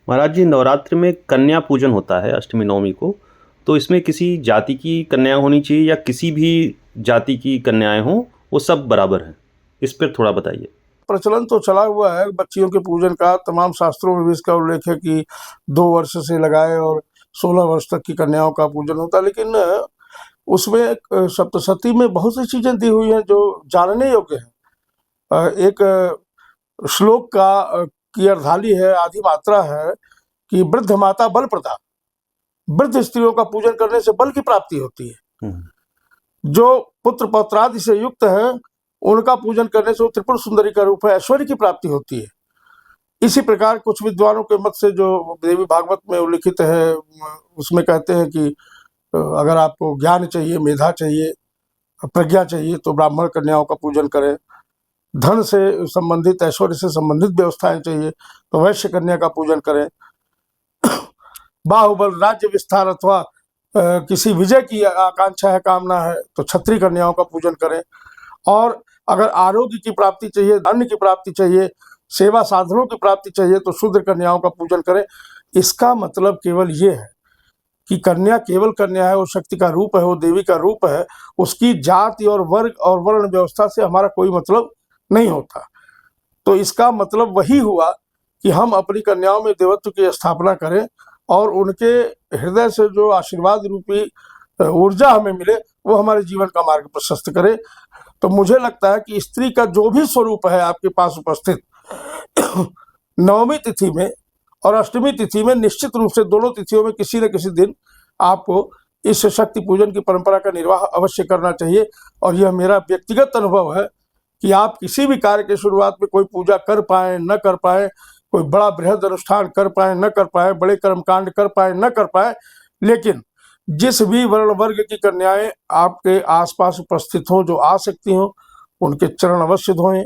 महाराज जी, नवरात्र में कन्या पूजन होता है अष्टमी नवमी को। तो इसमें किसी जाति की कन्या होनी चाहिए या किसी भी जाति की कन्याएं हों, वो सब बराबर हैं? इस पर थोड़ा बताइए। प्रचलन तो चला हुआ है बच्चियों के पूजन का। तमाम शास्त्रों में भी इसका उल्लेख है कि 2 वर्ष से लगाए और 16 वर्ष तक की कन्याओं का पूजन होता है। लेकिन उसमें सप्तशती में बहुत सी चीजें दी हुई हैं जो जानने योग्य है। एक श्लोक की अर्धाली है, आधी मात्रा है कि वृद्ध माता बल प्रदा। वृद्ध स्त्रियों का पूजन करने से बल की प्राप्ति होती है। जो पुत्र पौत्रादि से युक्त है उनका पूजन करने से वो त्रिपुर सुंदरी का रूप है, ऐश्वर्य की प्राप्ति होती है। इसी प्रकार कुछ विद्वानों के मत से जो देवी भागवत में उल्लिखित है उसमें कहते हैं कि अगर आपको ज्ञान चाहिए, मेधा चाहिए, प्रज्ञा चाहिए तो ब्राह्मण कन्याओं का पूजन करें। धन से संबंधित, ऐश्वर्य से संबंधित व्यवस्थाएं चाहिए तो वैश्य कन्या का पूजन करें। बाहुबल, राज्य विस्तार अथवा किसी विजय की आकांक्षा है, कामना है तो क्षत्रिय कन्याओं का पूजन करें। और अगर आरोग्य की प्राप्ति चाहिए, अन्न की प्राप्ति चाहिए, सेवा साधनों की प्राप्ति चाहिए तो शूद्र कन्याओं का पूजन करें। इसका मतलब केवल ये है कि कन्या केवल कन्या है, वो शक्ति का रूप है, वो देवी का रूप है। उसकी जाति और वर्ग और वर्ण व्यवस्था से हमारा कोई मतलब नहीं होता। तो इसका मतलब वही हुआ कि हम अपनी कन्याओं में देवत्व की स्थापना करें और उनके हृदय से जो आशीर्वाद रूपी ऊर्जा हमें मिले वो हमारे जीवन का मार्ग प्रशस्त करे। तो मुझे लगता है कि स्त्री का जो भी स्वरूप है आपके पास उपस्थित, नवमी तिथि में और अष्टमी तिथि में निश्चित रूप से दोनों तिथियों में किसी न किसी दिन आपको इस शक्ति पूजन की परंपरा का निर्वाह अवश्य करना चाहिए। और यह मेरा व्यक्तिगत अनुभव है कि आप किसी भी कार्य के शुरुआत में कोई पूजा कर पाए न कर पाए, कोई बड़ा बृहद अनुष्ठान कर पाए न कर पाए, बड़े कर्मकांड कर पाए न कर पाए, लेकिन जिस भी वर्ण वर्ग की कन्याएं आपके आसपास उपस्थित हों, जो आ सकती हों, उनके चरण अवश्य धोएं।